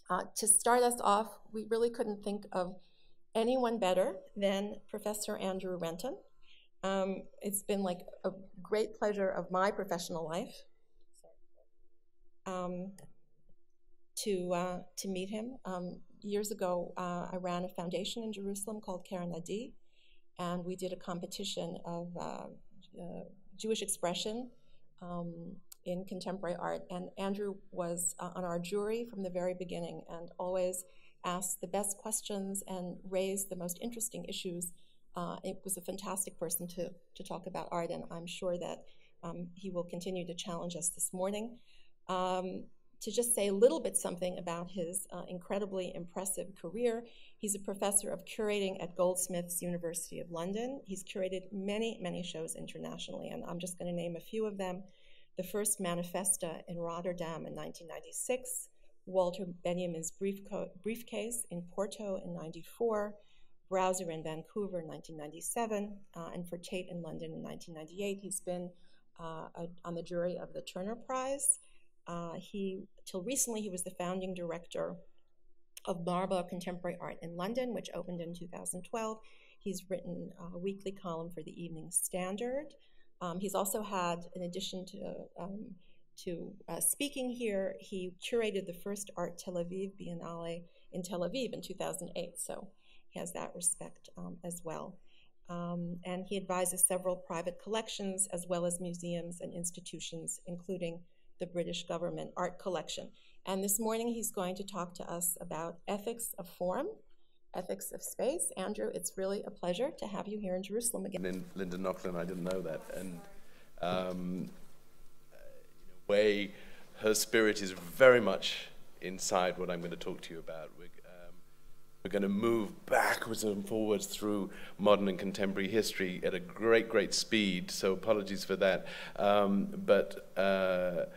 To start us off, we really couldn't think of anyone better than Professor Andrew Renton. It's been like a great pleasure of my professional life to meet him. Years ago, I ran a foundation in Jerusalem called Keren Adi, and we did a competition of Jewish expression in contemporary art. And Andrew was on our jury from the very beginning and always asked the best questions and raised the most interesting issues. It was a fantastic person to talk about art, and I'm sure that he will continue to challenge us this morning. To just say a little bit something about his incredibly impressive career, he's a professor of curating at Goldsmiths University of London. He's curated many, many shows internationally, and I'm just going to name a few of them. The first Manifesta in Rotterdam in 1996, Walter Benjamin's Briefcase in Porto in 94, Browser in Vancouver in 1997, and for Tate in London in 1998. He's been on the jury of the Turner Prize. Till recently, he was the founding director of Marba Contemporary Art in London, which opened in 2012. He's written a weekly column for the Evening Standard. He's also had, in addition to speaking here, he curated the first Art Tel Aviv Biennale in Tel Aviv in 2008, so he has that respect as well. And he advises several private collections as well as museums and institutions, including the British government art collection. And this morning he's going to talk to us about ethics of form, ethics of space. Andrew, it's really a pleasure to have you here in Jerusalem again. Linda Nochlin, I didn't know that. And in a way, her spirit is very much inside what I'm going to talk to you about. We're going to move backwards and forwards through modern and contemporary history at a great, great speed, so apologies for that. But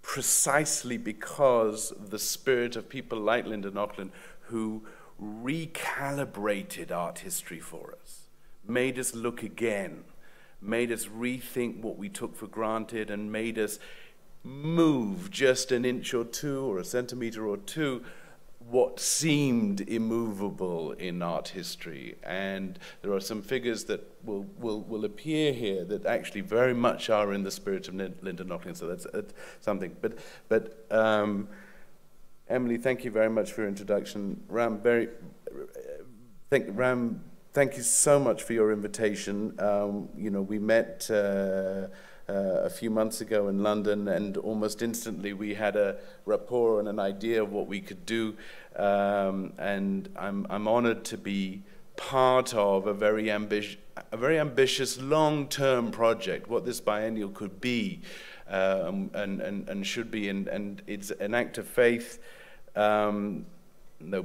precisely because the spirit of people like Linda Nochlin, who recalibrated art history for us, made us look again, made us rethink what we took for granted, and made us move just an inch or two or a centimeter or two what seemed immovable in art history. And there are some figures that will appear here that actually very much are in the spirit of Linda Nochlin, so that's something. But Emily, thank you very much for your introduction. Ram, thank you so much for your invitation. We met a few months ago in London, and almost instantly we had a rapport and an idea of what we could do. And I'm honored to be part of a very ambitious long-term project, what this biennial could be and should be, and it's an act of faith, no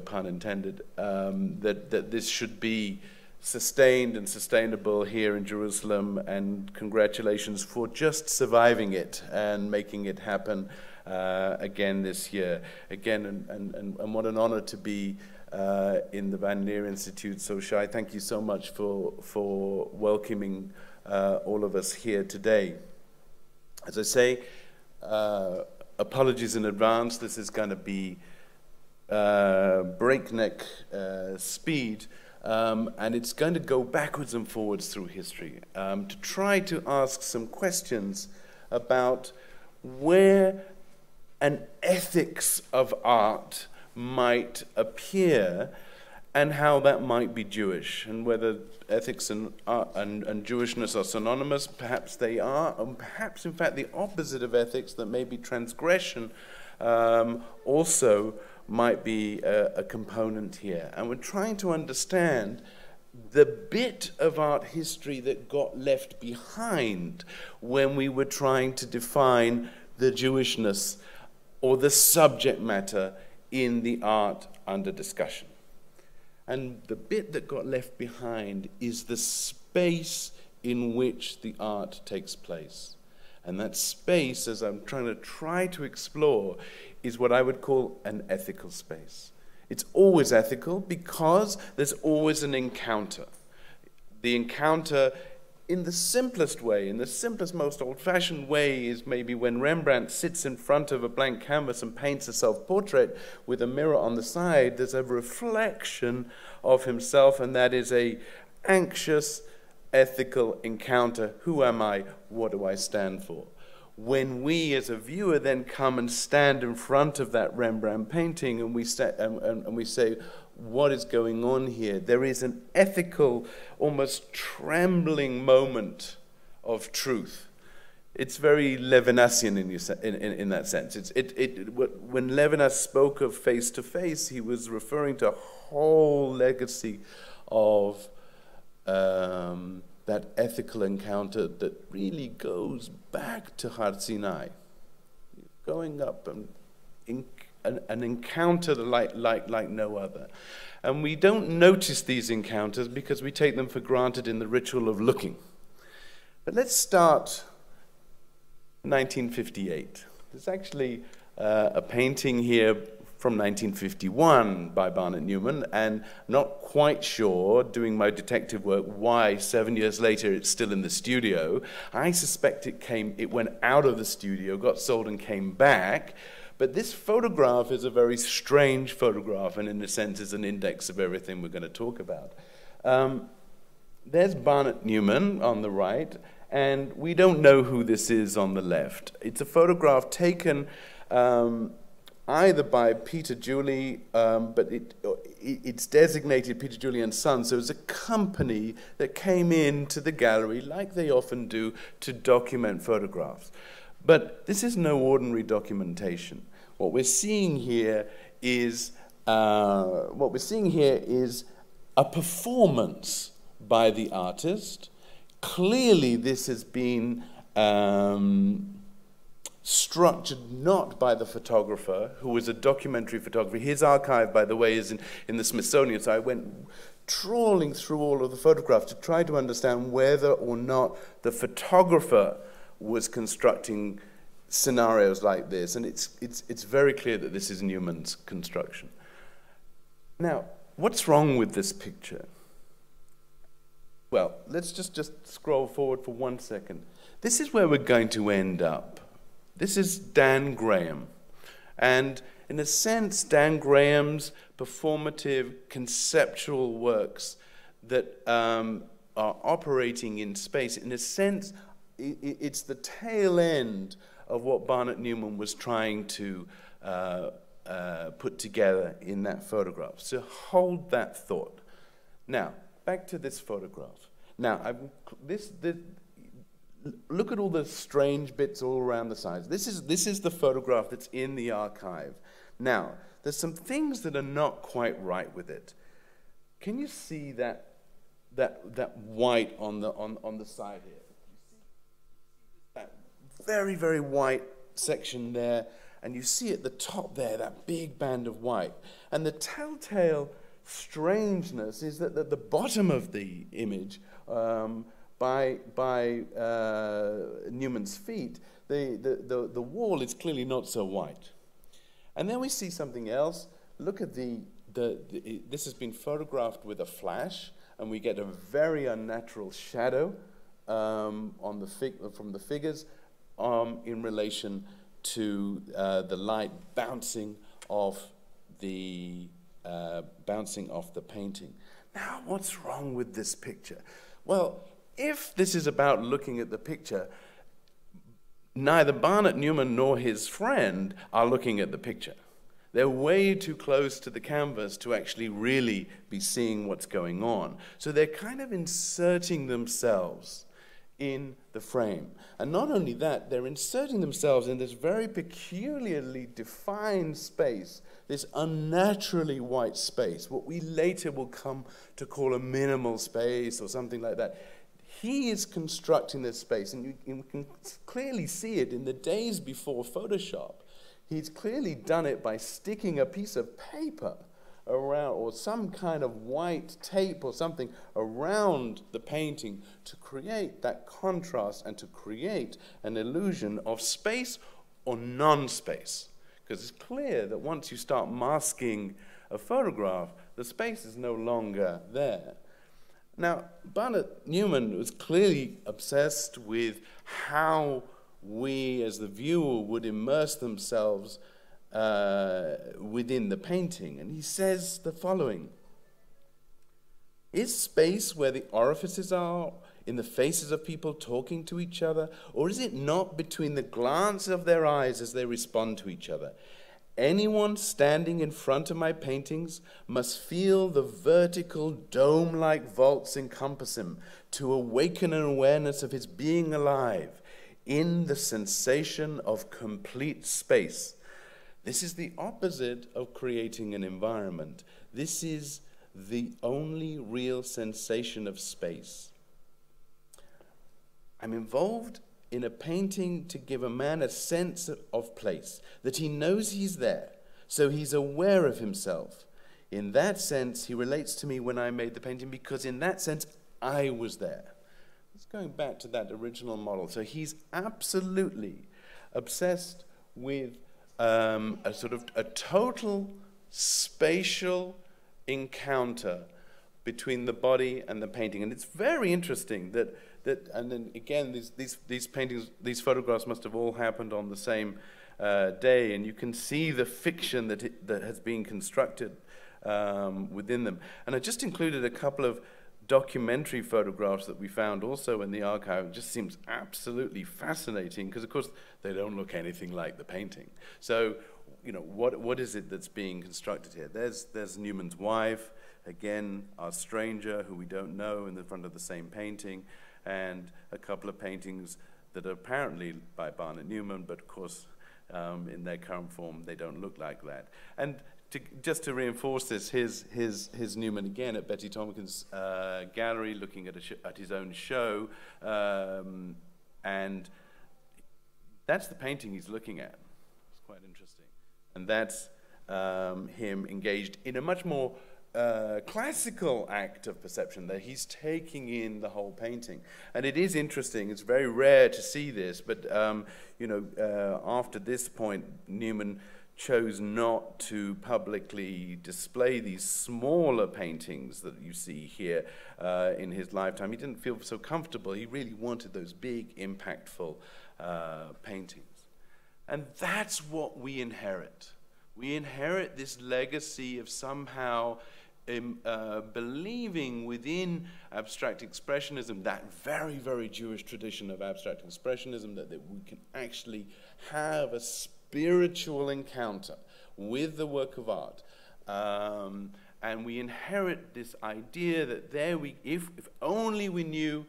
pun intended, that this should be sustained and sustainable here in Jerusalem, and congratulations for just surviving it and making it happen again this year. Again, and what an honor to be in the Van Leer Institute. So Shai, thank you so much for welcoming all of us here today. As I say, apologies in advance. This is going to be breakneck speed. And it's going to go backwards and forwards through history to try to ask some questions about where an ethics of art might appear and how that might be Jewish, and whether ethics and Jewishness are synonymous. Perhaps they are, and perhaps in fact the opposite of ethics, that maybe transgression also might be a component here. And we're trying to understand the bit of art history that got left behind when we were trying to define the Jewishness or the subject matter in the art under discussion. And the bit that got left behind is the space in which the art takes place. And that space, as I'm trying to explore, is what I would call an ethical space. It's always ethical because there's always an encounter. The encounter in the simplest way, in the simplest, most old-fashioned way, is maybe when Rembrandt sits in front of a blank canvas and paints a self-portrait with a mirror on the side. There's a reflection of himself, and that is a anxious, ethical encounter. Who am I? What do I stand for? When we, as a viewer, then come and stand in front of that Rembrandt painting, and we say, what is going on here? There is an ethical, almost trembling moment of truth. It's very Levinasian in that sense. When Levinas spoke of face-to-face, he was referring to a whole legacy of that ethical encounter that really goes back to Har Sinai. Going up and an encounter like no other. And we don't notice these encounters because we take them for granted in the ritual of looking. But let's start 1958. There's actually a painting here from 1951 by Barnett Newman, and not quite sure, doing my detective work, why 7 years later it's still in the studio. I suspect it went out of the studio, got sold and came back. But this photograph is a very strange photograph, and in a sense is an index of everything we're going to talk about. There's Barnett Newman on the right, and we don't know who this is on the left. It's a photograph taken either by Peter Julie, but it's designated Peter Julie and Son, so it's a company that came into the gallery, like they often do, to document photographs. But this is no ordinary documentation. What we're seeing here is a performance by the artist. Clearly, this has been structured not by the photographer, who was a documentary photographer. His archive, by the way, is in the Smithsonian, so I went trawling through all of the photographs to try to understand whether or not the photographer was constructing scenarios like this, and it's very clear that this is Newman's construction. Now, what's wrong with this picture? Well, let's just scroll forward for 1 second. This is where we're going to end up. This is Dan Graham, and in a sense, Dan Graham's performative, conceptual works that are operating in space, in a sense, it's the tail end of what Barnett Newman was trying to put together in that photograph. So hold that thought. Now, back to this photograph. Now, look at all the strange bits all around the sides. This is the photograph that's in the archive. Now, there's some things that are not quite right with it. Can you see that white on the side here? That very, very white section there, and you see at the top there that big band of white. And the telltale strangeness is that at the bottom of the image, by Newman's feet, the wall is clearly not so white. And then we see something else. Look at this has been photographed with a flash, and we get a very unnatural shadow from the figures in relation to the light bouncing off the painting. Now, what's wrong with this picture? Well, if this is about looking at the picture, neither Barnett Newman nor his friend are looking at the picture. They're way too close to the canvas to actually really be seeing what's going on. So they're kind of inserting themselves in the frame. And not only that, they're inserting themselves in this very peculiarly defined space, this unnaturally white space, what we later will come to call a minimal space or something like that. He is constructing this space, and you can clearly see it in the days before Photoshop. He's clearly done it by sticking a piece of paper around, or some kind of white tape or something around the painting to create that contrast and to create an illusion of space or non-space. Because it's clear that once you start masking a photograph, the space is no longer there. Now, Barnett Newman was clearly obsessed with how we, as the viewer, would immerse themselves within the painting. And he says the following: is space where the orifices are, in the faces of people talking to each other, or is it not between the glance of their eyes as they respond to each other? Anyone standing in front of my paintings must feel the vertical dome-like vaults encompass him to awaken an awareness of his being alive in the sensation of complete space. This is the opposite of creating an environment. This is the only real sensation of space. I'm involved in a painting to give a man a sense of place, that he knows he's there, so he's aware of himself. In that sense, he relates to me when I made the painting, because in that sense, I was there. It's going back to that original model. So he's absolutely obsessed with a sort of a total spatial encounter between the body and the painting. And it's very interesting that and then again, these paintings, these photographs must have all happened on the same day, and you can see the fiction that has been constructed within them. And I just included a couple of documentary photographs that we found also in the archive. It just seems absolutely fascinating, because of course they don't look anything like the painting. So, you know, what is it that's being constructed here? There's Newman's wife, again, our stranger who we don't know, in the front of the same painting, and a couple of paintings that are apparently by Barnett Newman, but of course, in their current form, they don't look like that. And just to reinforce this, here's Newman again at Betty Tompkins' gallery, looking at his own show, and that's the painting he's looking at. It's quite interesting. And that's him engaged in a much more classical act of perception, that he's taking in the whole painting. And it is interesting, it's very rare to see this, but you know, after this point, Newman chose not to publicly display these smaller paintings that you see here in his lifetime. He didn't feel so comfortable. He really wanted those big, impactful paintings. And that's what we inherit. We inherit this legacy of somehow believing within abstract expressionism, that very, very Jewish tradition of abstract expressionism, that we can actually have a spiritual encounter with the work of art. And we inherit this idea that if only we knew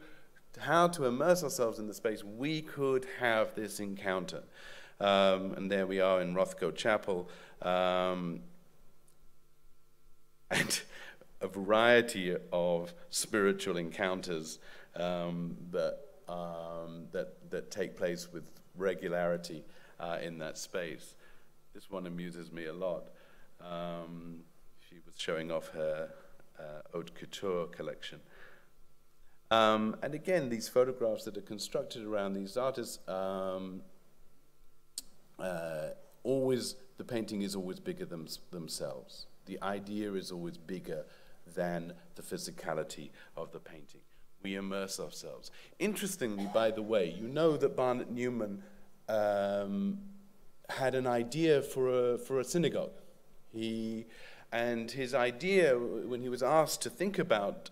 how to immerse ourselves in the space, we could have this encounter. And there we are in Rothko Chapel, and a variety of spiritual encounters that take place with regularity in that space. This one amuses me a lot. She was showing off her haute couture collection. And again, these photographs that are constructed around these artists, the painting is always bigger than themselves. The idea is always bigger than the physicality of the painting. We immerse ourselves. Interestingly, by the way, you know that Barnett Newman had an idea for a synagogue. And his idea, when he was asked to think about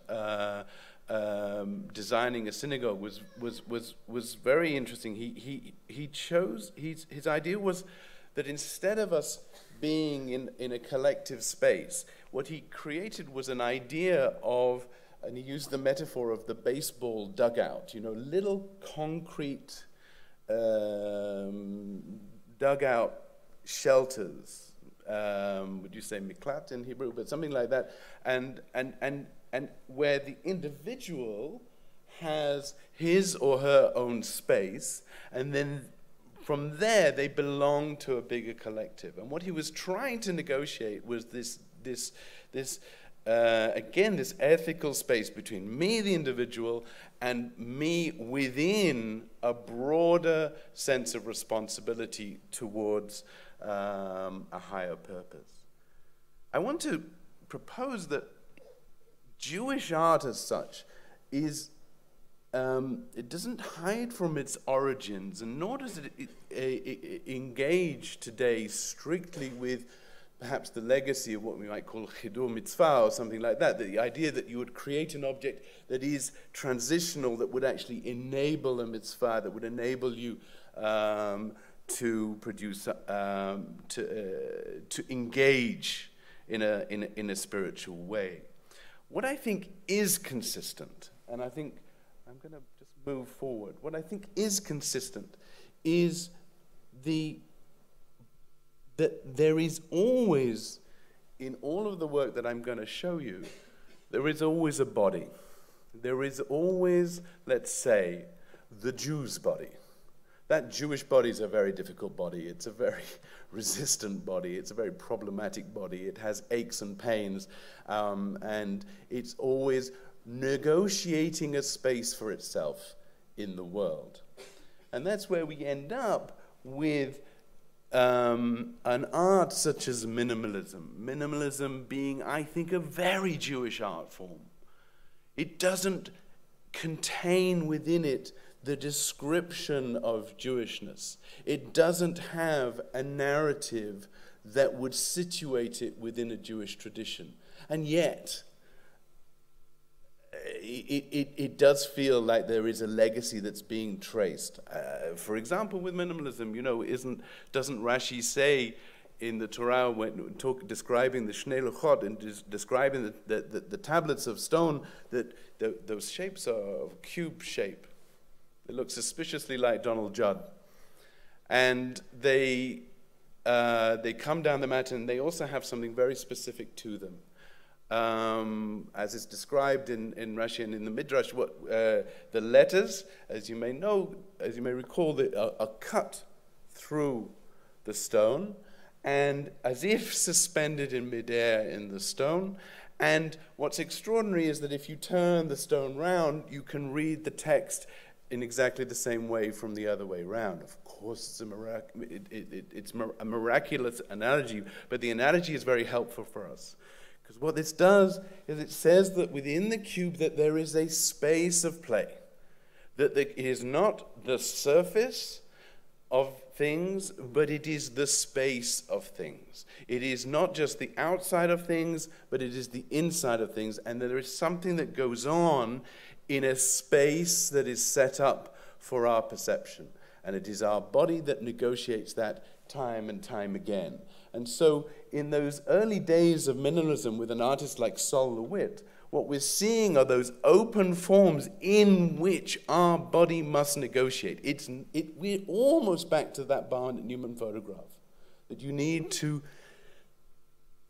designing a synagogue, was very interesting. His idea was that instead of us being in a collective space, what he created was an idea of, and he used the metaphor of the baseball dugout, you know, little concrete dugout shelters. Would you say miklat in Hebrew? But something like that. And where the individual has his or her own space, and then from there they belong to a bigger collective. And what he was trying to negotiate was this ethical space between me, the individual, and me within a broader sense of responsibility towards a higher purpose. I want to propose that Jewish art as such is, it doesn't hide from its origins, and nor does it engage today strictly with perhaps the legacy of what we might call chidur mitzvah or something like that, the idea that you would create an object that is transitional, that would actually enable a mitzvah, that would enable you to produce, to engage in a spiritual way. What I think is consistent, and I think I'm going to just move forward, what I think is consistent is that there is always, in all of the work that I'm going to show you, there is always a body. There is always, let's say, the Jew's body. That Jewish body is a very difficult body. It's a very resistant body. It's a very problematic body. It has aches and pains, and it's always negotiating a space for itself in the world. And that's where we end up with an art such as minimalism. Minimalism being, I think, a very Jewish art form. It doesn't contain within it the description of Jewishness. It doesn't have a narrative that would situate it within a Jewish tradition. And yet, it does feel like there is a legacy that's being traced. For example, with minimalism, you know, doesn't Rashi say in the Torah, when describing the Shnei Luchot and describing the tablets of stone, that those shapes are of cube shape? They look suspiciously like Donald Judd. And they come down the mountain, and they also have something very specific to them. As is described in Rashi and in the Midrash, the letters, as you may know, as you may recall, are cut through the stone, and as if suspended in midair in the stone. And what's extraordinary is that if you turn the stone round, you can read the text in exactly the same way from the other way round. Of course, it's a miraculous analogy, but the analogy is very helpful for us. Because what this does is it says that within the cube that there is a space of play, that it is not the surface of things, but it is the space of things. It is not just the outside of things, but it is the inside of things, and there is something that goes on in a space that is set up for our perception. And it is our body that negotiates that time and time again. And so in those early days of minimalism with an artist like Sol LeWitt, what we're seeing are those open forms in which our body must negotiate. We're almost back to that Barnett Newman photograph, that you need to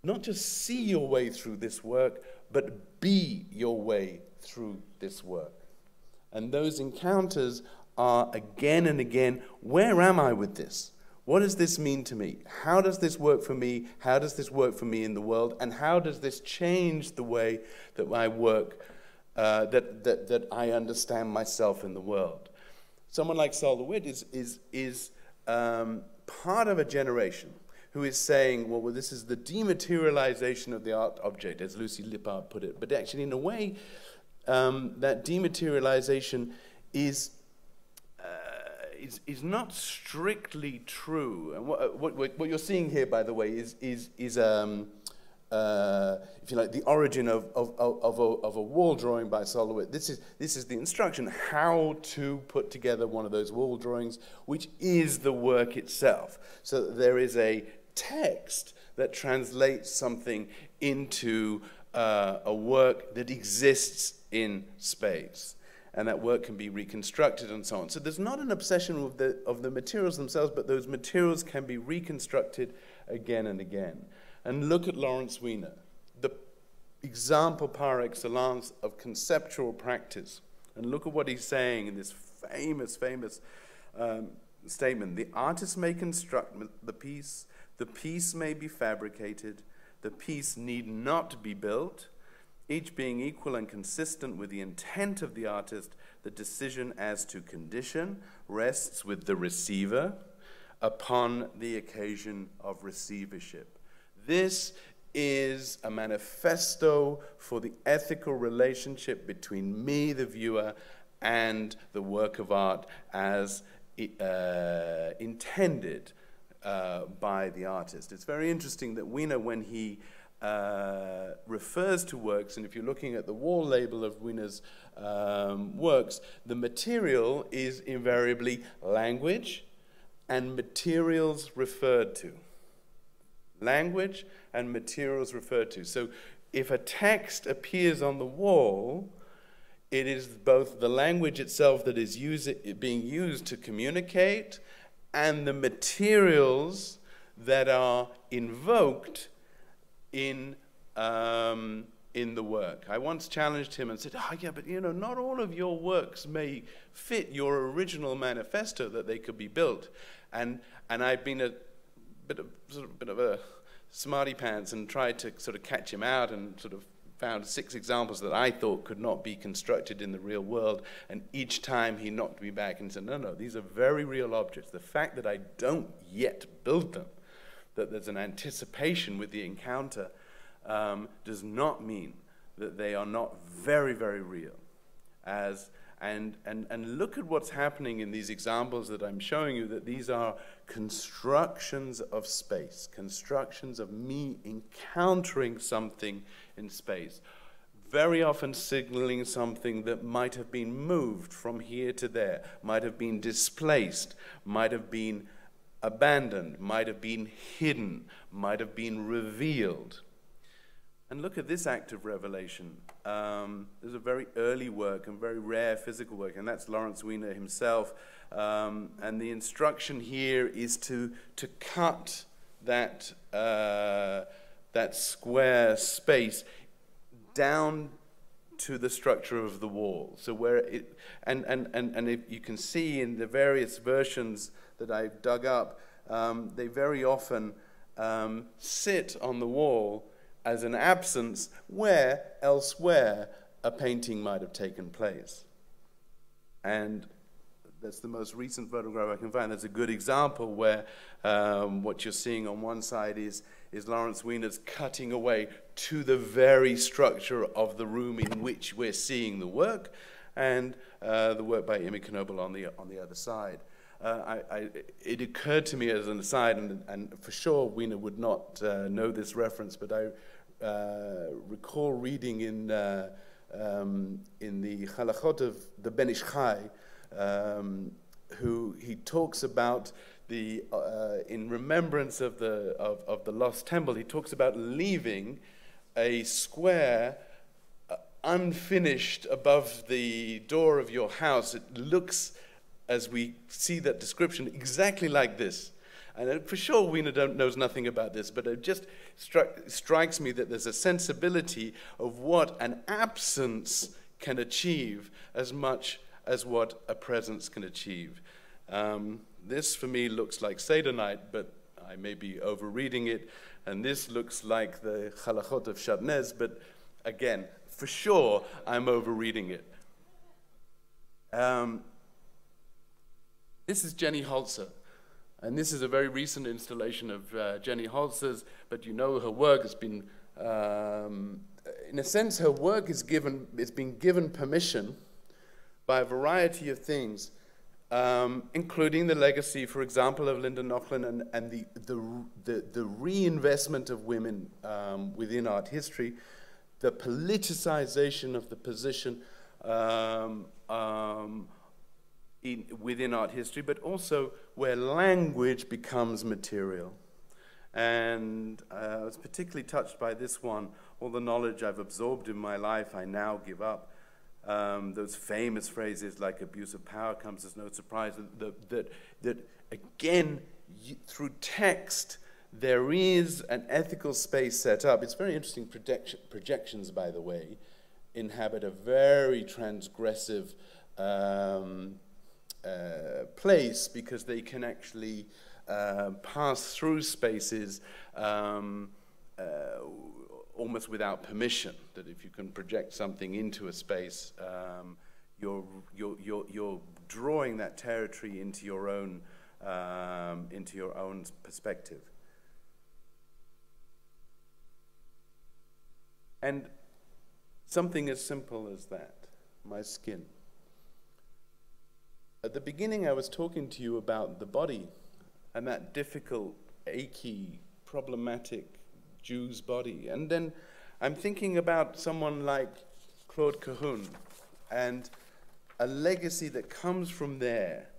not just see your way through this work, but be your way through this work. And those encounters are again and again, where am I with this? What does this mean to me? How does this work for me? How does this work for me in the world? And how does this change the way that I work, that I understand myself in the world? Someone like Sol LeWitt is part of a generation who is saying, well, this is the dematerialization of the art object, as Lucy Lippard put it. But actually, in a way, that dematerialization is not strictly true. And what you're seeing here, by the way, is if you like, the origin of a wall drawing by Sol LeWitt. This is the instruction how to put together one of those wall drawings, which is the work itself. So that there is a text that translates something into a work that exists in space. And that work can be reconstructed and so on. So there's not an obsession of the materials themselves, but those materials can be reconstructed again and again. And look at Lawrence Weiner, the example par excellence of conceptual practice. And look at what he's saying in this famous statement. The artist may construct the piece may be fabricated, the piece need not be built, each being equal and consistent with the intent of the artist. The decision as to condition rests with the receiver upon the occasion of receivership. This is a manifesto for the ethical relationship between me, the viewer, and the work of art as intended by the artist. It's very interesting that Wiener, when he refers to works, and if you're looking at the wall label of Wiener's works, the material is invariably language and materials referred to. Language and materials referred to. So if a text appears on the wall, it is both the language itself that is being used to communicate and the materials that are invoked in the work. I once challenged him and said, yeah, but not all of your works may fit your original manifesto that they could be built. And I've been a bit of a smarty pants and tried to sort of catch him out and sort of found 6 examples that I thought could not be constructed in the real world, and each time he knocked me back and said, no, these are very real objects. The fact that I don't yet build them, that there's an anticipation with the encounter, does not mean that they are not very, very real. And look at what's happening in these examples that I'm showing you, that these are constructions of space, constructions of me encountering something in space, very often signaling something that might have been moved from here to there, might have been displaced, might have been abandoned, might have been hidden, might have been revealed. And look at this act of revelation. There's a very early work and very rare physical work, and that's Lawrence Wiener himself. And the instruction here is to cut that square space down to the structure of the wall. So where it, and if you can see in the various versions that I've dug up, they very often sit on the wall as an absence where elsewhere a painting might have taken place. And that's the most recent photograph I can find. That's a good example where what you're seeing on one side is Lawrence Wiener's cutting away to the very structure of the room in which we're seeing the work, and the work by Imi Knoebel on the other side. It occurred to me as an aside, and for sure Wiener would not know this reference, but I recall reading in the Halachot of the Ben Ish Chai, who he talks about the in remembrance of the lost temple. He talks about leaving a square unfinished above the door of your house. It looks, as we see that description, exactly like this. And for sure, Wiener knows nothing about this, but it just strikes me that there's a sensibility of what an absence can achieve as much as what a presence can achieve. This, for me, looks like Seder night, but I may be overreading it. And this looks like the Halachot of Shatnez, but again, for sure, I'm overreading it. This is Jenny Holzer. And this is a very recent installation of Jenny Holzer's, but you know her work has been, in a sense, her work is been given permission by a variety of things, including the legacy, for example, of Linda Nochlin and the reinvestment of women within art history, the politicization of the position within art history, but also where language becomes material. And I was particularly touched by this one. All the knowledge I've absorbed in my life, I now give up. Those famous phrases like abuse of power comes as no surprise. That again, through text, there is an ethical space set up. It's very interesting. Projections, by the way, inhabit a very transgressive place, because they can actually pass through spaces almost without permission. That if you can project something into a space, you're drawing that territory into your own perspective. And something as simple as that, my skin. At the beginning, I was talking to you about the body and that difficult, achy, problematic Jew's body. And then I'm thinking about someone like Claude Cahun and a legacy that comes from there,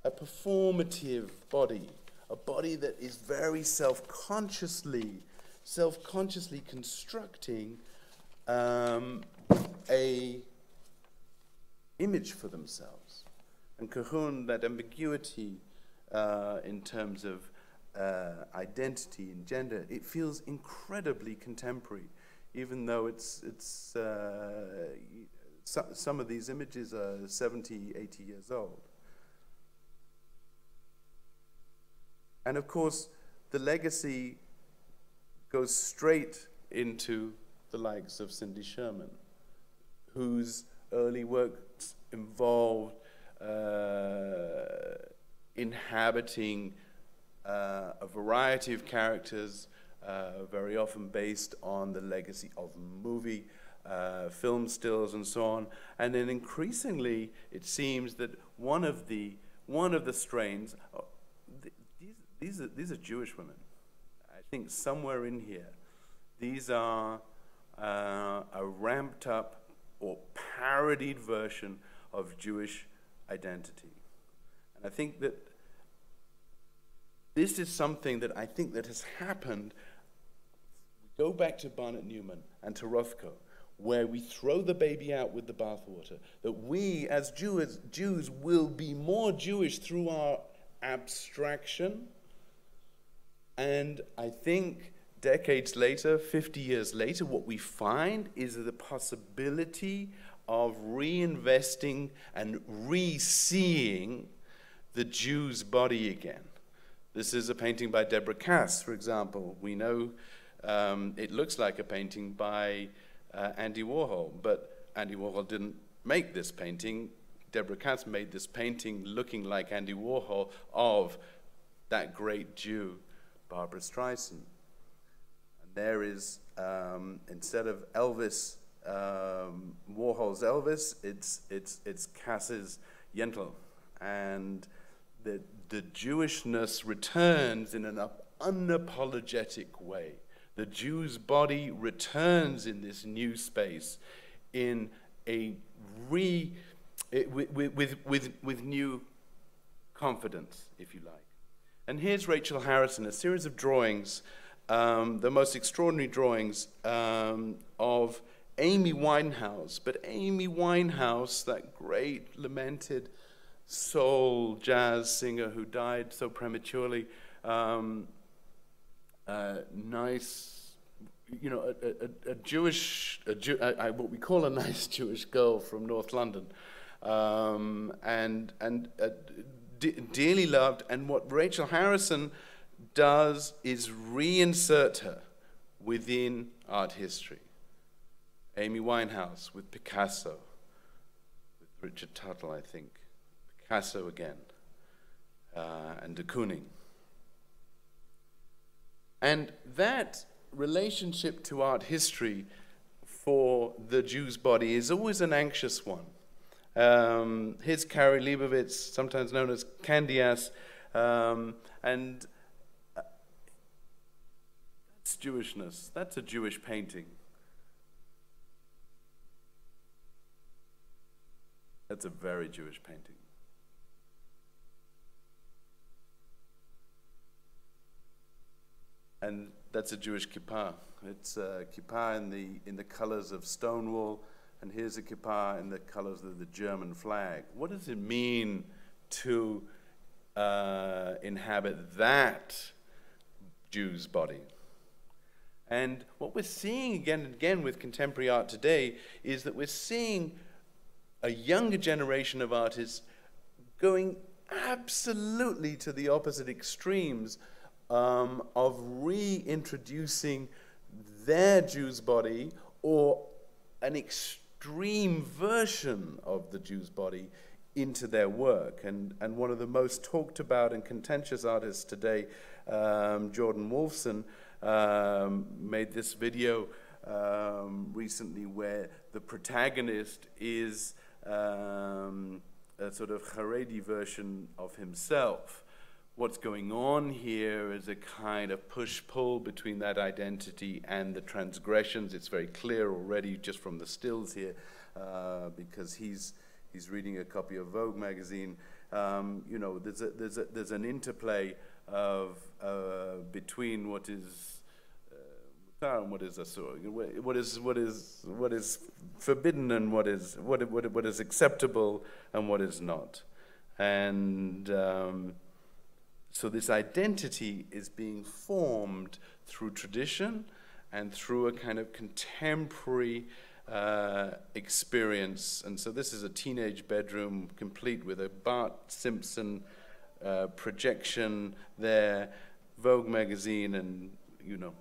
a performative body, a body that is very self-consciously constructing a image for themselves. And Cahun, that ambiguity in terms of identity and gender, it feels incredibly contemporary, even though some of these images are 70, 80 years old. And of course, the legacy goes straight into the likes of Cindy Sherman, whose early works involved inhabiting a variety of characters, very often based on the legacy of movie, film stills, and so on. And then increasingly, it seems that one of the strains, these are Jewish women. I think somewhere in here, these are a ramped up or parodied version of Jewish identity. And I think that this is something that I think that has happened. We go back to Barnett Newman and to Rothko, where we throw the baby out with the bathwater, that we as Jews will be more Jewish through our abstraction. And I think decades later, 50 years later, what we find is the possibility of reinvesting and re-seeing the Jew's body again. This is a painting by Deborah Cass, for example. We know it looks like a painting by Andy Warhol, but Andy Warhol didn't make this painting. Deborah Cass made this painting looking like Andy Warhol of that great Jew, Barbra Streisand. And there is, instead of Elvis, Warhol's Elvis, it's Cass's Yentl. And the Jewishness returns in an unapologetic way. The Jew's body returns in this new space in a with new confidence, if you like. And here's Rachel Harrison, a series of drawings, the most extraordinary drawings of Amy Winehouse. But Amy Winehouse, that great lamented soul jazz singer who died so prematurely, nice, you know, what we call a nice Jewish girl from North London, dearly loved. And what Rachel Harrison does is reinsert her within art history. Amy Winehouse with Picasso, with Richard Tuttle, I think. Picasso again, and de Kooning. And that relationship to art history for the Jew's body is always an anxious one. Here's Kari Leibovitz, sometimes known as Candy Ass, and that's Jewishness. That's a Jewish painting. That's a very Jewish painting. And that's a Jewish kippah. It's a kippah in the colors of Stonewall, and here's a kippah in the colors of the German flag. What does it mean to inhabit that Jew's body? And what we're seeing again and again with contemporary art today is that we're seeing a younger generation of artists going absolutely to the opposite extremes of reintroducing their Jew's body, or an extreme version of the Jew's body, into their work. And one of the most talked about and contentious artists today, Jordan Wolfson, made this video recently where the protagonist is a sort of Haredi version of himself. What's going on here is a kind of push-pull between that identity and the transgressions. It's very clear already just from the stills here, because he's reading a copy of Vogue magazine. You know, there's an interplay of between what is and what is asur, what is forbidden and what is acceptable and what is not, and so this identity is being formed through tradition and through a kind of contemporary experience. And so this is a teenage bedroom complete with a Bart Simpson projection there, Vogue magazine, and, you know,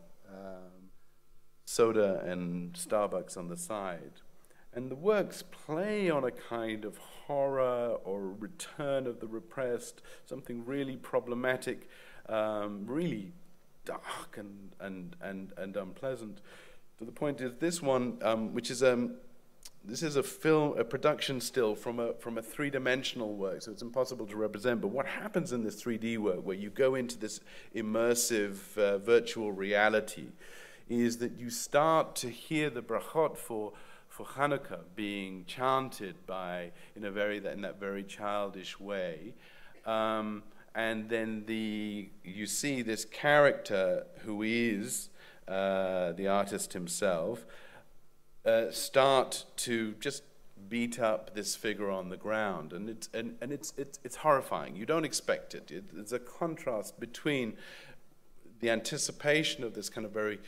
soda and Starbucks on the side. And the works play on a kind of horror or return of the repressed, something really problematic, really dark and unpleasant. So the point is, this one, which is this is a production still from a three-dimensional work, so it's impossible to represent. But what happens in this 3D work, where you go into this immersive virtual reality, is that you start to hear the brachot for Hanukkah being chanted in that very childish way, and then you see this character who is the artist himself start to just beat up this figure on the ground, and it's horrifying. You don't expect it. There's a contrast between the anticipation of this kind of very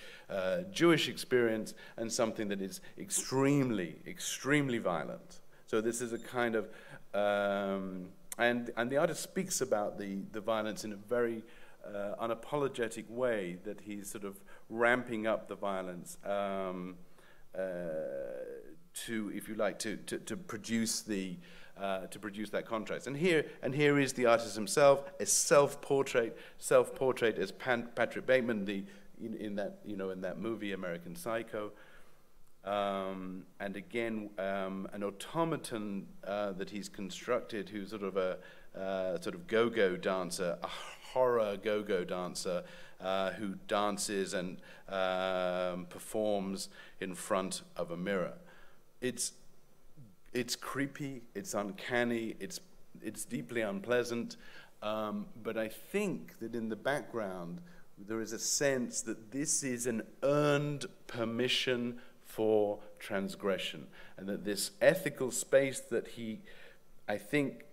Jewish experience and something that is extremely, extremely violent. So this is a kind of, and the artist speaks about the violence in a very unapologetic way, that he's sort of ramping up the violence to, if you like, to produce that contrast. And here is the artist himself, a self-portrait as Patrick Bateman, in that movie American Psycho, and again an automaton that he's constructed, who's sort of a go-go dancer, a horror go-go dancer who dances and performs in front of a mirror. It's creepy, it's uncanny, it's deeply unpleasant, but I think that in the background there is a sense that this is an earned permission for transgression, and that this ethical space that he, I think,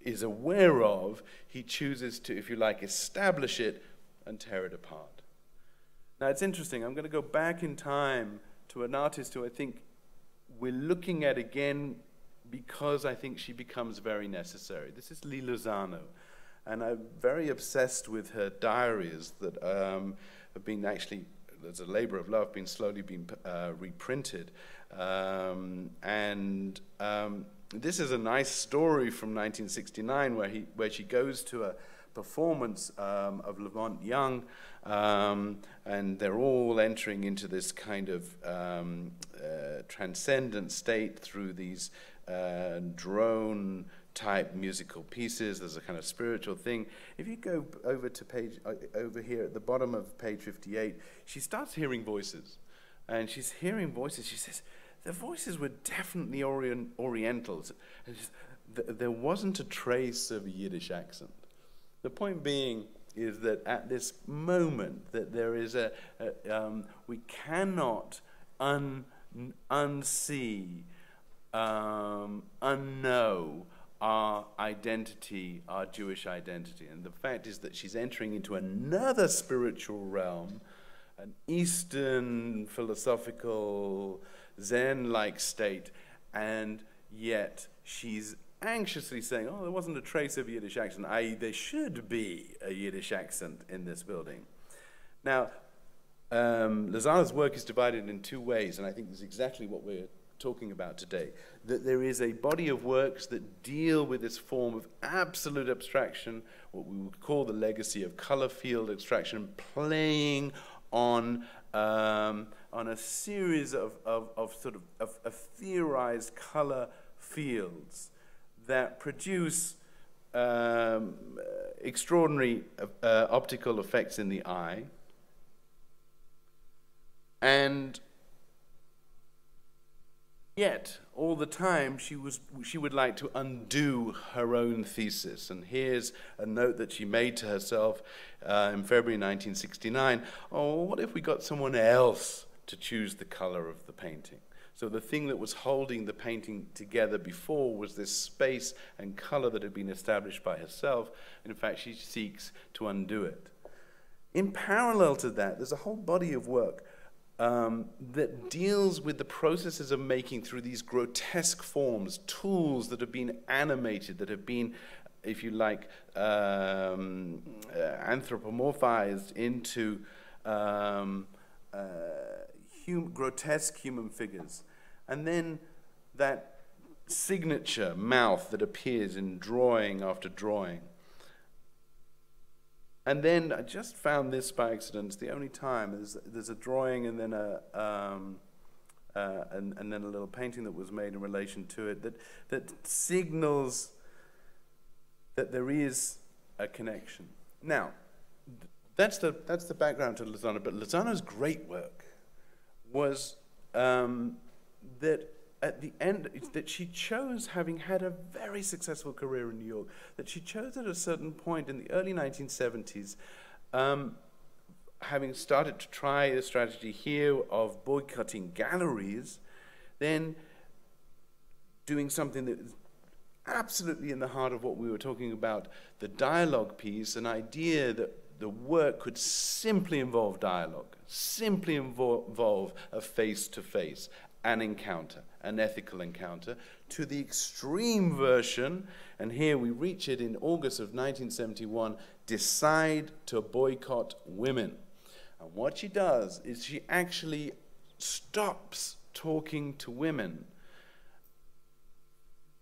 is aware of, he chooses to, if you like, establish it and tear it apart. Now it's interesting, I'm going to go back in time to an artist who I think we're looking at again because I think she becomes very necessary. This is Lee Lozano, and I'm very obsessed with her diaries that have been actually, as a labor of love, slowly been reprinted. This is a nice story from 1969 where she goes to a performance of Lamont Young, and they're all entering into this kind of transcendent state through these drone-type musical pieces. There's a kind of spiritual thing. If you go over here at the bottom of page 58, she starts hearing voices, and she's hearing voices. She says the voices were definitely Orientals, and there wasn't a trace of a Yiddish accent. The point being is that at this moment that there is we cannot unsee, unknow our identity, our Jewish identity. And the fact is that she's entering into another spiritual realm, an Eastern philosophical Zen-like state, and yet she's anxiously saying, oh, there wasn't a trace of a Yiddish accent, i.e. there should be a Yiddish accent in this building. Now, Lozano's work is divided in two ways, and I think this is exactly what we're talking about today. That there is a body of works that deal with this form of absolute abstraction, what we would call the legacy of color field abstraction, playing on a series of theorized color fields that produce extraordinary optical effects in the eye, and yet all the time she would like to undo her own thesis. And here's a note that she made to herself in February 1969. Oh, what if we got someone else to choose the color of the painting? So the thing that was holding the painting together before was this space and color that had been established by herself, and in fact she seeks to undo it. In parallel to that, there's a whole body of work that deals with the processes of making through these grotesque forms, tools that have been animated, that have been, if you like, anthropomorphized into grotesque human figures. And then that signature mouth that appears in drawing after drawing. And then I just found this by accident. It's the only time. There's a drawing and then and then a little painting that was made in relation to it that signals that there is a connection. Now, that's the background to Lozano. But Lozano's great work was that at the end, that she chose, having had a very successful career in New York, that she chose at a certain point in the early 1970s, having started to try a strategy here of boycotting galleries, then doing something that is absolutely in the heart of what we were talking about, the dialogue piece, an idea that the work could simply involve dialogue, simply involve a face-to-face, an encounter, an ethical encounter, to the extreme version, and here we reach it in August of 1971, decide to boycott women. And what she does is she actually stops talking to women.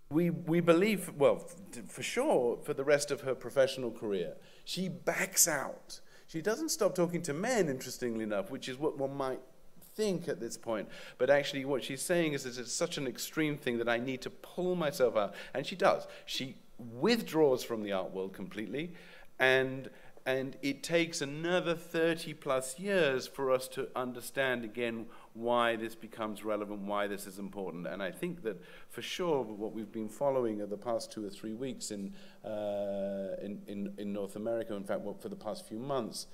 We believe, well, for sure, for the rest of her professional career, she backs out. She doesn't stop talking to men, interestingly enough, which is what one might think at this point. But actually what she's saying is that it's such an extreme thing that I need to pull myself out. And she does. She withdraws from the art world completely, and it takes another 30 plus years for us to understand again why this becomes relevant, why this is important. And I think that for sure what we've been following over the past 2 or 3 weeks in North America, in fact for the past few months,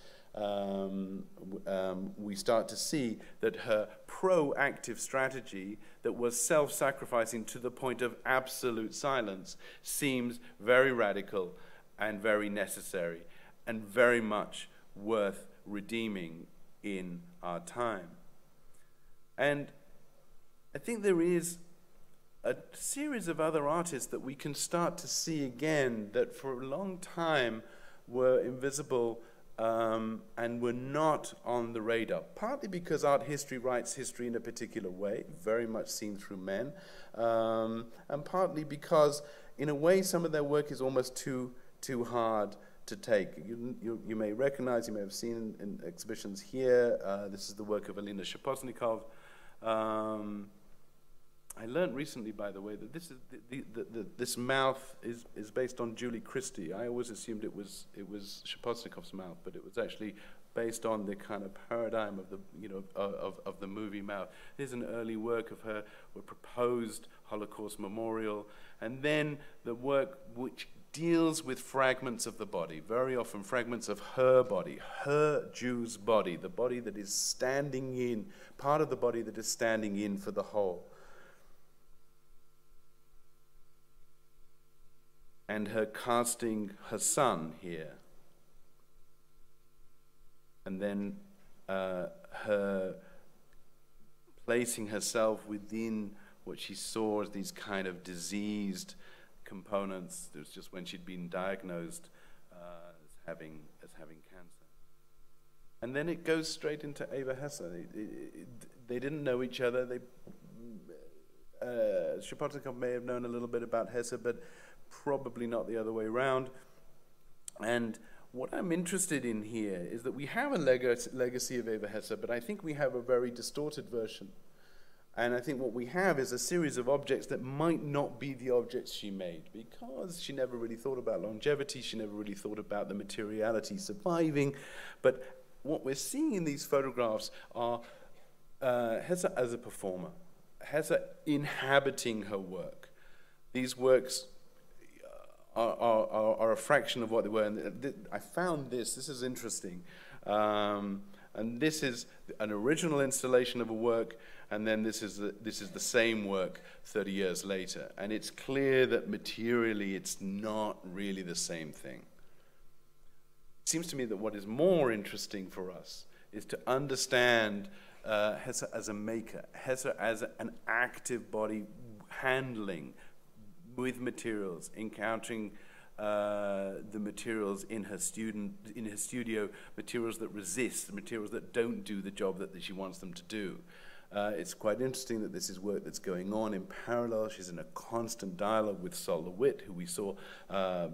we start to see that her proactive strategy that was self-sacrificing to the point of absolute silence seems very radical and very necessary and very much worth redeeming in our time. And I think there is a series of other artists that we can start to see again that for a long time were invisible and were not on the radar, partly because art history writes history in a particular way, very much seen through men, and partly because, in a way, some of their work is almost too hard to take. You may recognize, you may have seen in exhibitions here, this is the work of Alina Shaposhnikov. I learned recently, by the way, that this is this mouth is based on Julie Christie. I always assumed it was Shaposhnikov's mouth, but it was actually based on the kind of paradigm of the of the movie mouth. Here's an early work of her, a proposed Holocaust memorial, and then the work which deals with fragments of the body, very often fragments of her body, her Jew's body, the body that is standing in, part of the body that is standing in for the whole. And her casting her son here. And then her placing herself within what she saw as these kind of diseased components. It was just when she'd been diagnosed as having cancer. And then it goes straight into Eva Hesse. They didn't know each other. Shaposhnikov may have known a little bit about Hesse, but probably not the other way around. And what I'm interested in here is that we have a legacy of Eva Hesse, but I think we have a very distorted version. And I think what we have is a series of objects that might not be the objects she made, because she never really thought about longevity, she never really thought about the materiality surviving. But what we're seeing in these photographs are Hesse as a performer, Hesse inhabiting her work. These works are a fraction of what they were. And I found this is interesting. And this is an original installation of a work, and then this is the same work 30 years later. And it's clear that materially it's not really the same thing. It seems to me that what is more interesting for us is to understand Hesse as a maker, Hesse as an active body handling with materials, encountering the materials in her studio, materials that resist, materials that don't do the job that she wants them to do. It's quite interesting that this is work that's going on in parallel. She's in a constant dialogue with Sol LeWitt, who we saw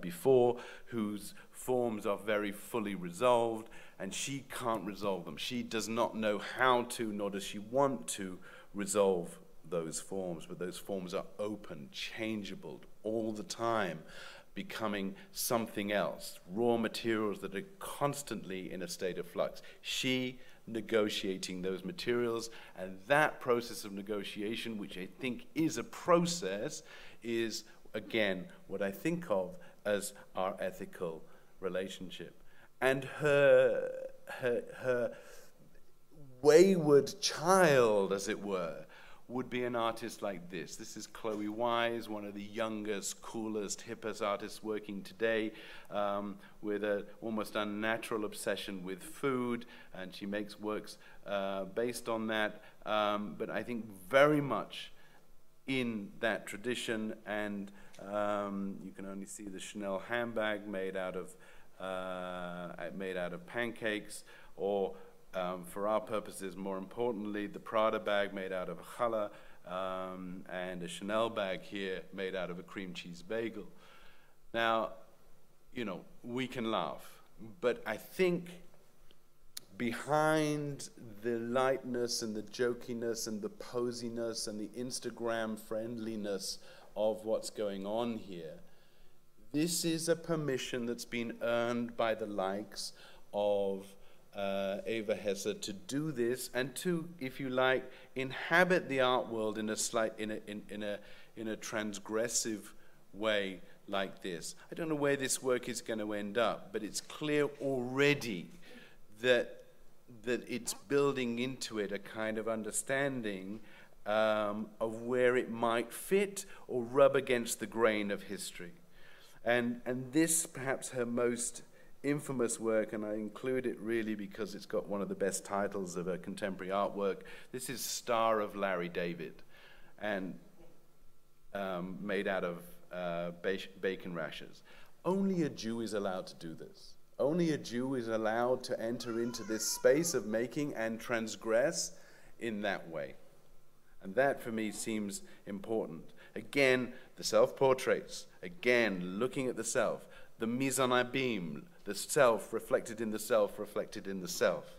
before, whose forms are very fully resolved, and she can't resolve them. She does not know how to, nor does she want to resolve those forms, but those forms are open, changeable all the time, becoming something else, raw materials that are constantly in a state of flux. She negotiating those materials, and that process of negotiation, which I think is a process, is again what I think of as our ethical relationship. And her wayward child, as it were, would be an artist like this. This is Chloe Wise, one of the youngest, coolest, hippest artists working today, with an almost unnatural obsession with food, and she makes works based on that, but I think very much in that tradition. And you can only see the Chanel handbag made out of pancakes, or for our purposes, more importantly, the Prada bag made out of a challah, and a Chanel bag here made out of a cream cheese bagel. Now, you know, we can laugh, but I think behind the lightness and the jokiness and the posiness and the Instagram friendliness of what's going on here, this is a permission that's been earned by the likes of Eva Hesse to do this, and to, if you like, inhabit the art world in a transgressive way like this. I don't know where this work is going to end up, but it's clear already that it's building into it a kind of understanding of where it might fit or rub against the grain of history. And this, perhaps her most infamous work, and I include it really because it's got one of the best titles of a contemporary artwork. This is Star of Larry David, and made out of bacon rashers. Only a Jew is allowed to do this. Only a Jew is allowed to enter into this space of making and transgress in that way. And that, for me, seems important. Again, the self-portraits. Again, looking at the self. The mise en abîme, the self reflected in the self, reflected in the self.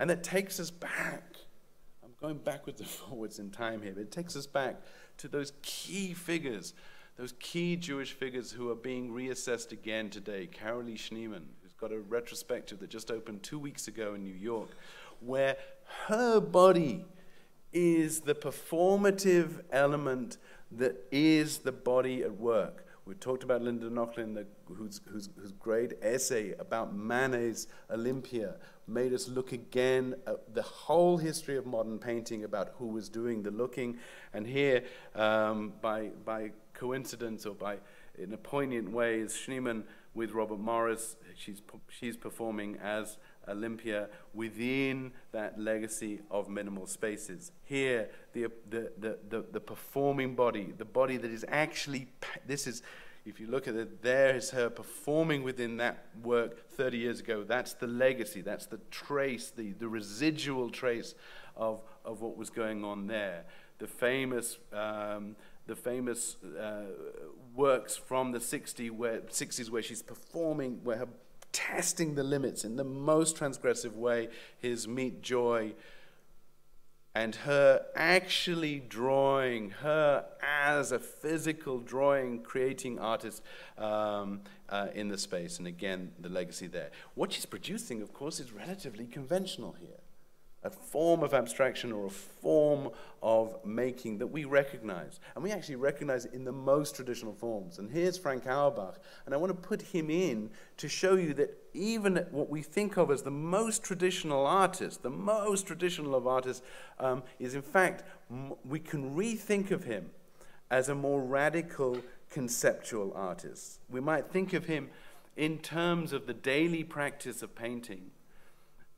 And that takes us back. I'm going backwards and forwards in time here, but it takes us back to those key figures, those key Jewish figures who are being reassessed again today. Carolee Schneemann, who's got a retrospective that just opened 2 weeks ago in New York, where her body is the performative element that is the body at work. We talked about Linda Nochlin, whose great essay about Manet's Olympia made us look again at the whole history of modern painting, about who was doing the looking. And here, by coincidence or in a poignant way, is Schneemann with Robert Morris. She's performing as Olympia within that legacy of minimal spaces. Here, the performing body, the body that is actually, this is, if you look at it, there is her performing within that work 30 years ago. That's the legacy, that's the trace, the residual trace of what was going on there. The famous works from the 60s where she's performing, where her testing the limits in the most transgressive way, his Meet Joy, and her actually drawing, her as a physical drawing, creating artist in the space, and again, the legacy there. What she's producing, of course, is relatively conventional here. A form of abstraction or a form of making that we recognize. And we actually recognize it in the most traditional forms. And here's Frank Auerbach, and I want to put him in to show you that even what we think of as the most traditional artist, the most traditional of artists, is in fact, we can rethink of him as a more radical conceptual artist. We might think of him in terms of the daily practice of painting.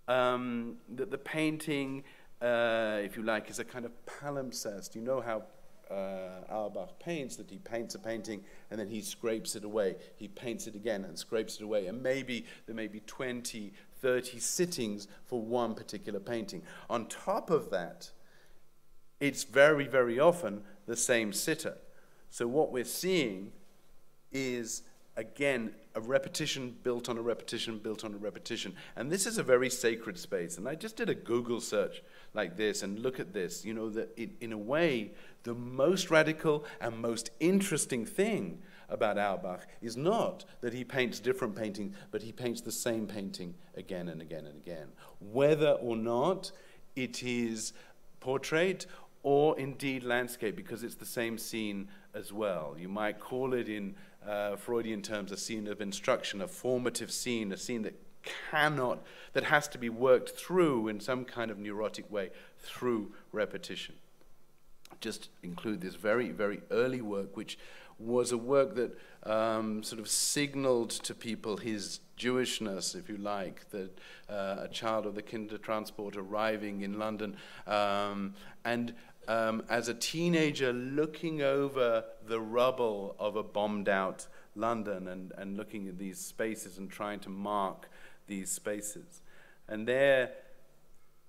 That the painting, if you like, is a kind of palimpsest. You know how Auerbach paints, that he paints a painting and then he scrapes it away. He paints it again and scrapes it away. And maybe there may be 20, 30 sittings for one particular painting. On top of that, it's very, very often the same sitter. So what we're seeing is, again, a repetition built on a repetition built on a repetition. And this is a very sacred space. And I just did a Google search like this and look at this. You know, that in a way, the most radical and most interesting thing about Auerbach is not that he paints different paintings, but he paints the same painting again and again and again. Whether or not it is portrait or indeed landscape, because it's the same scene as well. You might call it in Freudian terms a scene of instruction, a formative scene, a scene that has to be worked through in some kind of neurotic way through repetition. Just include this very, very early work, which was a work that sort of signaled to people his Jewishness, if you like, that a child of the Kindertransport arriving in London, and as a teenager looking over the rubble of a bombed-out London and looking at these spaces and trying to mark these spaces. And there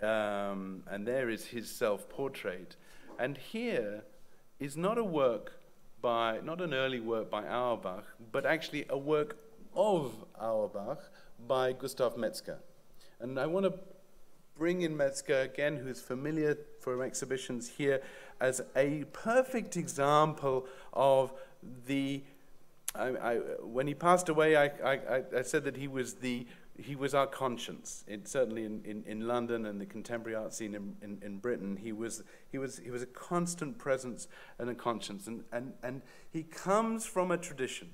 is his self-portrait. And here is not a work by, not an early work by Auerbach, but actually a work of Auerbach by Gustav Metzger. And I want to bring in Metzger again, who's familiar from exhibitions here, as a perfect example of the. When he passed away, I said that he was our conscience. Certainly in London and the contemporary art scene in Britain, he was a constant presence and a conscience, and he comes from a tradition.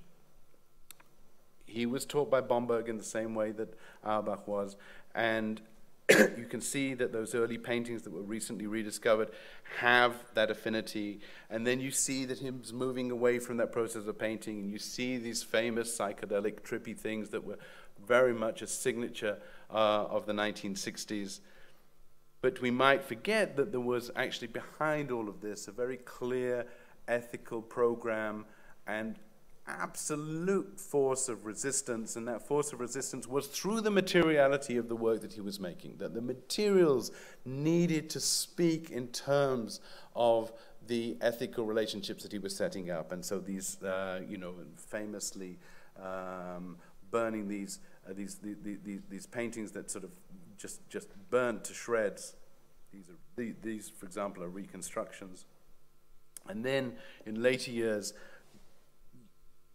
He was taught by Bomberg in the same way that Auerbach was, and you can see that those early paintings that were recently rediscovered have that affinity, and then you see that he's moving away from that process of painting, and you see these famous psychedelic trippy things that were very much a signature of the 1960s. But we might forget that there was actually behind all of this a very clear ethical program and absolute force of resistance, and that force of resistance was through the materiality of the work that he was making, that the materials needed to speak in terms of the ethical relationships that he was setting up. And so these, famously burning these paintings that sort of just burnt to shreds. These, for example, are reconstructions. And then in later years,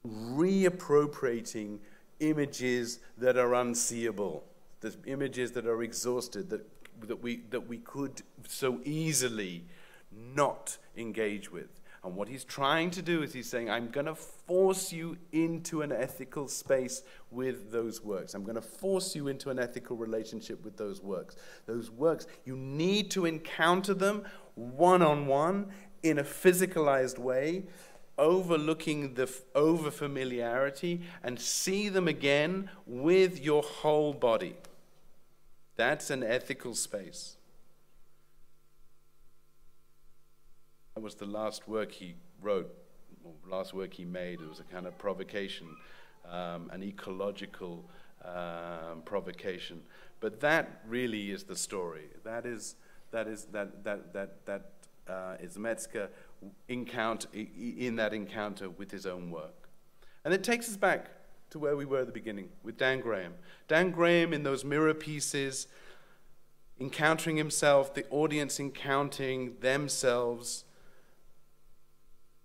reappropriating images that are unseeable, the images that are exhausted, that we could so easily not engage with. And what he's trying to do is he's saying, I'm going to force you into an ethical space with those works. I'm going to force you into an ethical relationship with those works. Those works, you need to encounter them one-on-one in a physicalized way, overlooking the over-familiarity, and see them again with your whole body. That's an ethical space. That was the last work he wrote, or last work he made. It was a kind of provocation, an ecological provocation. But that really is the story. That is Metzger in that encounter with his own work. And it takes us back to where we were at the beginning with Dan Graham. Dan Graham in those mirror pieces, encountering himself, the audience encountering themselves,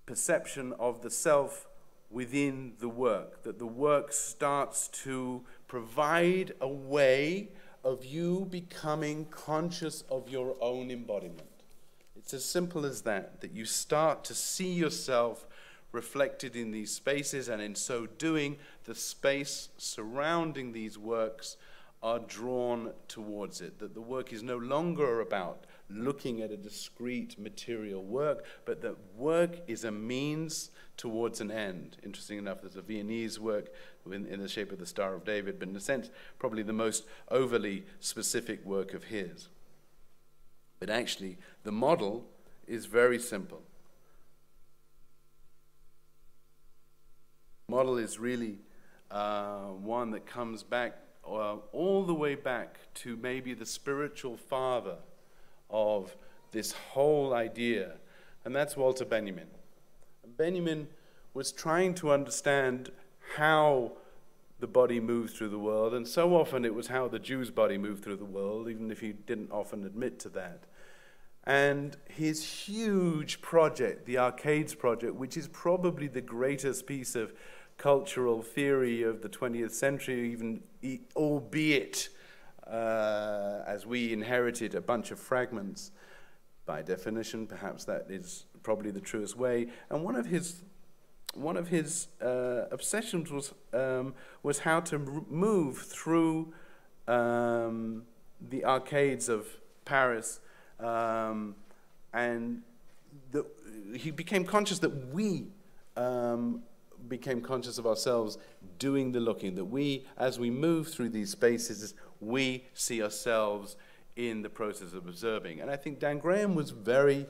perception of the self within the work, that the work starts to provide a way of you becoming conscious of your own embodiment. It's as simple as that, that you start to see yourself reflected in these spaces, and in so doing, the space surrounding these works are drawn towards it, that the work is no longer about looking at a discrete material work, but that work is a means towards an end. Interesting enough, there's a Viennese work in the shape of the Star of David, but in a sense, probably the most overly specific work of his. But actually, the model is very simple. The model is really one that comes back all the way back to maybe the spiritual father of this whole idea, and that's Walter Benjamin. Benjamin was trying to understand how the body moves through the world, and so often it was how the Jew's body moved through the world, even if he didn't often admit to that. And his huge project, the Arcades Project, which is probably the greatest piece of cultural theory of the 20th century, even albeit as we inherited a bunch of fragments, by definition, perhaps that is probably the truest way. And one of his obsessions was how to move through the arcades of Paris, and he became conscious that we became conscious of ourselves doing the looking, that we, as we move through these spaces, we see ourselves in the process of observing. And I think Dan Graham was very,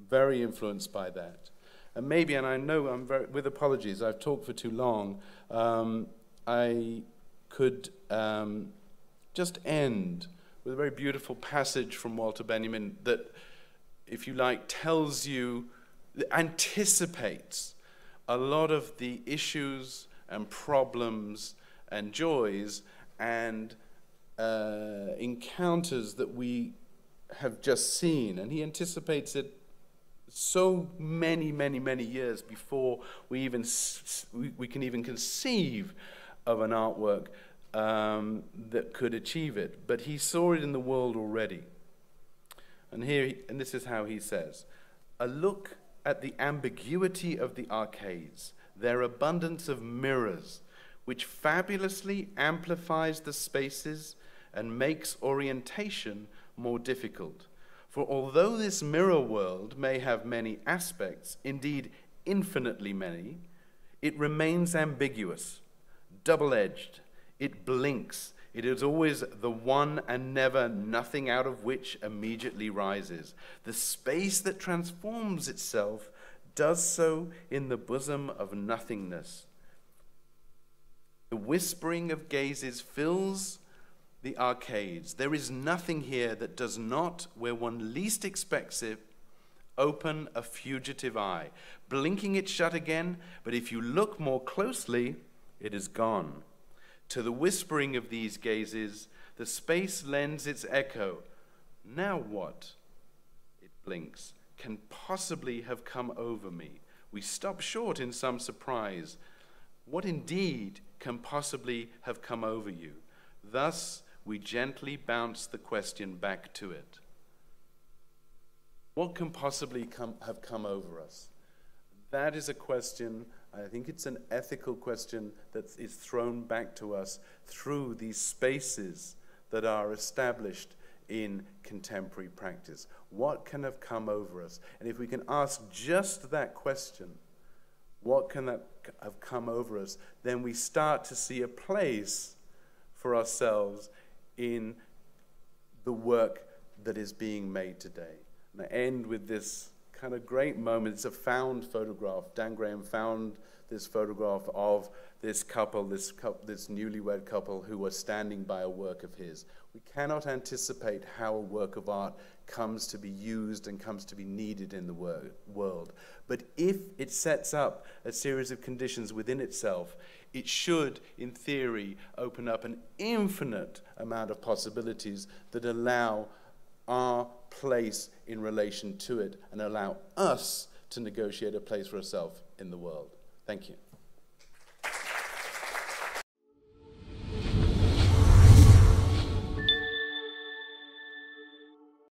very influenced by that. And maybe, and I know I'm very, with apologies, I've talked for too long, I could just end with a very beautiful passage from Walter Benjamin that, if you like, tells you, anticipates a lot of the issues and problems and joys and encounters that we have just seen. And he anticipates it so many, many, many years before we can even conceive of an artwork that could achieve it. But he saw it in the world already. And this is how he says, "A look at the ambiguity of the arcades, their abundance of mirrors, which fabulously amplifies the spaces and makes orientation more difficult. For although this mirror world may have many aspects, indeed infinitely many, it remains ambiguous, double-edged. It blinks. It is always the one and never nothing out of which immediately rises. The space that transforms itself does so in the bosom of nothingness. The whispering of gazes fills the arcades. There is nothing here that does not, where one least expects it, open a fugitive eye, blinking it shut again, but if you look more closely, it is gone. To the whispering of these gazes, the space lends its echo. Now what, it blinks, can possibly have come over me? We stop short in some surprise. What indeed can possibly have come over you? Thus, we gently bounce the question back to it. What can possibly have come over us? That is a question, I think it's an ethical question that is thrown back to us through these spaces that are established in contemporary practice. What can have come over us? And if we can ask just that question, what can have come over us, then we start to see a place for ourselves in the work that is being made today. And I end with this kind of great moment. It's a found photograph. Dan Graham found this photograph of this couple, this newlywed couple who were standing by a work of his. We cannot anticipate how a work of art comes to be used and comes to be needed in the world. But if it sets up a series of conditions within itself, it should, in theory, open up an infinite amount of possibilities that allow our place in relation to it and allow us to negotiate a place for ourselves in the world. Thank you.